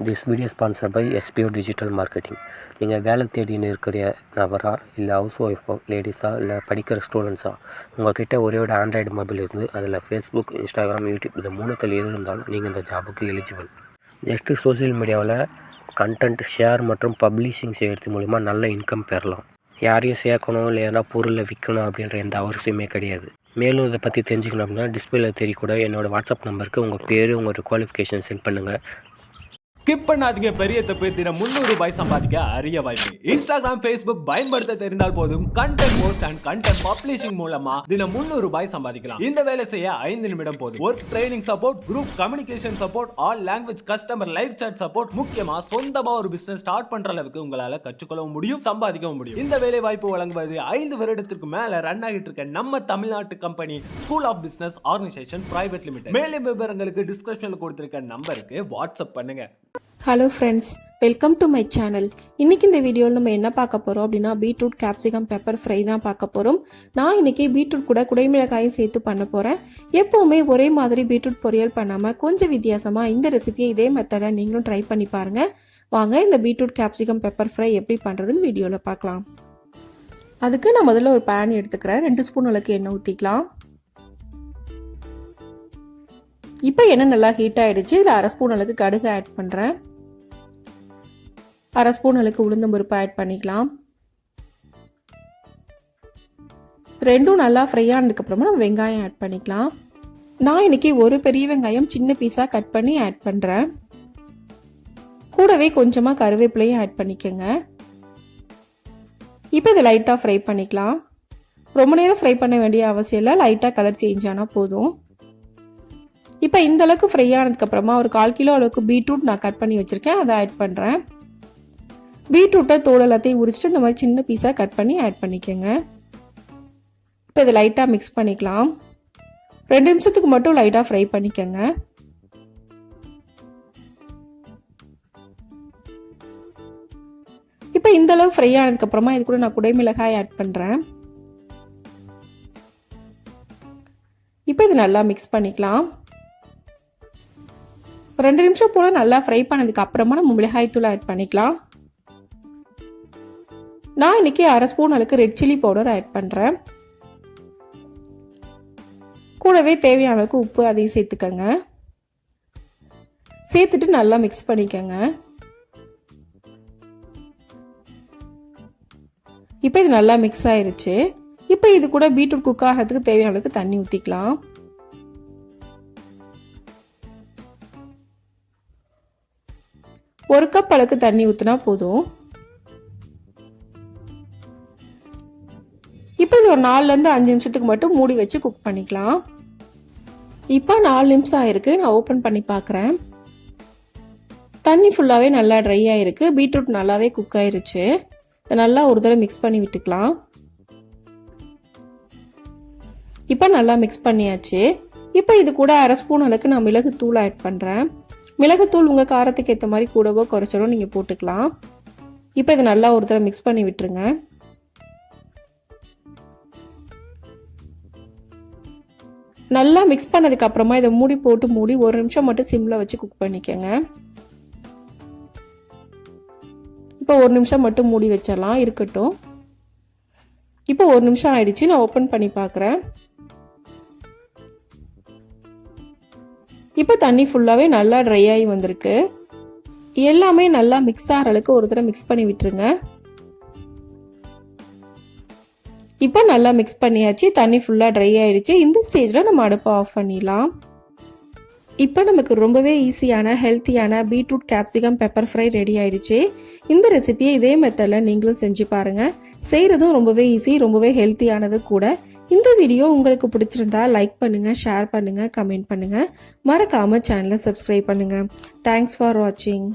This video is sponsored by SPO Digital Marketing. நீங்கள் வேலை தேடின்னு இருக்கிற நபரா இல்லை ஹவுஸ் ஒய்ஃபோ லேடிஸா இல்லை படிக்கிற ஸ்டூடெண்ட்ஸா உங்கள்கிட்ட ஒரே ஒரு ஆண்ட்ராய்டு மொபைல் இருந்து அதில் ஃபேஸ்புக், இன்ஸ்டாகிராம், யூடியூப் இது மூணுத்தில் எது இருந்தாலும் நீங்கள் இந்த ஜாபுக்கு எலிஜிபிள். ஜஸ்ட்டு சோசியல் மீடியாவில் கண்டென்ட் ஷேர் மற்றும் பப்ளிஷிங் செய்கிறது மூலிமா நல்ல இன்கம் பெறலாம். யாரையும் சேர்க்கணும் இல்லை எதனா பொருளை விற்கணும் அப்படின்ற எந்த அவசியமே கிடையாது. மேலும் இதை பற்றி தெரிஞ்சுக்கணும் அப்படின்னா டிஸ்பிளேல தெரியக்கூட என்னோடய வாட்ஸ்அப் நம்பருக்கு உங்கள் பேர் உங்களோட குவாலிஃபிகேஷன் சென்ட் பண்ணுங்கள். ஸ்கிப் பண்ணாதீங்க. பெரிய தப்பு. தினம் 300 ரூபாய் சம்பாதிக்க அரிய வாய்ப்பு. இன்ஸ்டாகிராம், ஃபேஸ்புக் பயன்படுத்த தெரிந்தால் போதும் content post and content publishing மூலமா தினம் 300 ரூபாய் சம்பாதிக்கலாம். இந்த வேலை செய்ய 5 நிமிடம் போதும். Work training support, group communication support, all language customer live chat support, முக்கியமா சொந்தமா ஒரு பிசினஸ் ஸ்டார்ட் பண்ற அளவுக்கு உங்களால கற்றுக்கொள்ளவும் முடியும், சம்பாதிக்கவும் முடியும். இந்த வேலை வாய்ப்பு வழங்குவது 5 வருடத்திற்கு மேல ரன் ஆகிட்டு இருக்க நம்ம தமிழ்நாட்டு company school of business organisation private limited. மேலும் விவரங்களுக்கு டிஸ்கிரிப்ஷன்ல கொடுத்திருக்க நம்பருக்கு வாட்ஸ்அப் பண்ணுங்க. Hello friends, welcome to my channel. இன்றைக்கி இந்த வீடியோவில் நம்ம என்ன பார்க்க போகிறோம் அப்படின்னா பீட்ரூட் கேப்சிகம் பெப்பர் ஃப்ரை தான் பார்க்க போகிறோம். நான் இன்றைக்கி பீட்ரூட் கூட குடைமிளகாயும் சேர்த்து பண்ண போகிறேன். எப்போவுமே ஒரே மாதிரி பீட்ரூட் பொரியல் பண்ணாமல் கொஞ்சம் வித்தியாசமாக இந்த ரெசிபியை இதே மெத்தடில் நீங்களும் ட்ரை பண்ணி பாருங்கள். வாங்க இந்த பீட்ரூட் கேப்சிகம் பெப்பர் ஃப்ரை எப்படி பண்ணுறதுன்னு வீடியோவில் பார்க்கலாம். அதுக்கு நான் முதல்ல ஒரு பேன் எடுத்துக்கிறேன். 2 ஸ்பூன் அளவுக்கு எண்ணெய் ஊற்றிக்கலாம். இப்போ எண்ணெய் நல்லா ஹீட் ஆகிடுச்சு. இதில் 1/2 ஸ்பூன் அளவுக்கு கடுகு ஆட் பண்ணுறேன். 1/2 ஸ்பூன் அளவுக்கு உளுந்தம் பருப்பு ஆட் பண்ணிக்கலாம். ரெண்டும் நல்லா ஃப்ரை ஆனதுக்கப்புறமா நம்ம வெங்காயம் ஆட் பண்ணிக்கலாம். நான் இன்னைக்கு ஒரு பெரிய வெங்காயம் சின்ன பீஸாக கட் பண்ணி ஆட் பண்ணுறேன். கூடவே கொஞ்சமாக கருவேப்பிலையும் ஆட் பண்ணிக்கோங்க. இப்போ இதை லைட்டாக ஃப்ரை பண்ணிக்கலாம். ரொம்ப நேரம் ஃப்ரை பண்ண வேண்டிய அவசியம் இல்லை, லைட்டாக கலர் சேஞ்ச் ஆனால் போதும். இப்போ இந்த அளவுக்கு ஃப்ரை ஆனதுக்கப்புறமா ஒரு 1/4 கிலோ அளவுக்கு பீட்ரூட் நான் கட் பண்ணி வச்சுருக்கேன், அதை ஆட் பண்ணுறேன். பீட்ரூட்டை தோல் எல்லாத்தையும் உரிச்சிட்டு இந்த மாதிரி சின்ன பீஸாக கட் பண்ணி ஆட் பண்ணிக்கோங்க. இப்போ இதை லைட்டாக மிக்ஸ் பண்ணிக்கலாம். 2 நிமிஷத்துக்கு மட்டும் லைட்டாக ஃப்ரை பண்ணிக்கோங்க. இப்போ இந்த அளவு ஃப்ரை ஆனதுக்கப்புறமா இது கூட நான் குடைமிளகாய் ஆட் பண்ணுறேன். இப்போ இது நல்லா மிக்ஸ் பண்ணிக்கலாம். 2 நிமிஷம் போல் நல்லா ஃப்ரை பண்ணதுக்கு அப்புறமா நம்ம மிளகாய் தூள் ஆட் பண்ணிக்கலாம். நான் இன்னைக்கு 1/2 ஸ்பூன் அளவுக்கு ரெட் சில்லி பவுடர் ஆட் பண்ணுறேன். கூடவே தேவையான அளவுக்கு உப்பு அதையும் சேர்த்துக்கங்க. சேர்த்துட்டு நல்லா மிக்ஸ் பண்ணிக்கங்க. இப்போ இது நல்லா மிக்ஸ் ஆயிருச்சு. இப்போ இது கூட பீட்ரூட் குக் ஆகிறதுக்கு தேவையான அளவுக்கு தண்ணி ஊற்றிக்கலாம். ஒரு கப் அளவுக்கு தண்ணி ஊற்றினா போதும். இப்போ இது ஒரு 4-5 நிமிஷத்துக்கு மட்டும் மூடி வச்சு குக் பண்ணிக்கலாம். இப்போ 4 நிமிஷம் ஆயிருக்கு. நான் ஓப்பன் பண்ணி பார்க்குறேன். தண்ணி ஃபுல்லாகவே நல்லா ட்ரை ஆயிருக்கு. பீட்ரூட் நல்லாவே குக் ஆயிருச்சு. நல்லா ஒரு தடவை மிக்ஸ் பண்ணி விட்டுக்கலாம். இப்போ நல்லா மிக்ஸ் பண்ணியாச்சு. இப்போ இது கூட 1/2 ஸ்பூன் அளவுக்கு நான் மிளகுத்தூள் ஆட் பண்ணுறேன். மிளகுத்தூள் உங்கள் காரத்துக்கு ஏற்ற மாதிரி கூடவோ குறைச்சலோ நீங்கள் போட்டுக்கலாம். இப்போ இதை நல்லா ஒரு தடவை மிக்ஸ் பண்ணி விட்டுருங்க. நல்லா மிக்ஸ் பண்ணதுக்கு அப்புறமா இதை மூடி போட்டு மூடி 1 நிமிஷம் மட்டும் சிம்ல வச்சு குக் பண்ணிக்கோங்க. இப்போ 1 நிமிஷம் மட்டும் மூடி வச்சிடலாம், இருக்கட்டும். இப்போ 1 நிமிஷம் ஆயிடுச்சு. நான் ஓப்பன் பண்ணி பார்க்குறேன். இப்போ தண்ணி ஃபுல்லாகவே நல்லா ட்ரை ஆகி வந்திருக்கு. எல்லாமே நல்லா மிக்ஸ் ஆகிற அளவுக்கு ஒரு தடவை மிக்ஸ் பண்ணி விட்டுருங்க. இப்போ நல்லா மிக்ஸ் பண்ணியாச்சு. தண்ணி ஃபுல்லாக ட்ரை ஆயிடுச்சு. இந்த ஸ்டேஜில் நம்ம அடுப்பை ஆஃப் பண்ணிடலாம். இப்போ நமக்கு ரொம்பவே ஈஸியான ஹெல்த்தியான beetroot capsicum pepper fry ready ஆயிடுச்சு. இந்த ரெசிபியை இதே மெத்தடில் நீங்களும் செஞ்சு பாருங்கள். செய்கிறதும் ரொம்பவே ஈஸி, ரொம்பவே ஹெல்த்தியானது கூட. இந்த வீடியோ உங்களுக்கு பிடிச்சிருந்தா லைக் பண்ணுங்கள், ஷேர் பண்ணுங்கள், கமெண்ட் பண்ணுங்கள். மறக்காமல் சேனலை சப்ஸ்கிரைப் பண்ணுங்கள். தேங்க்ஸ் ஃபார் வாட்சிங்.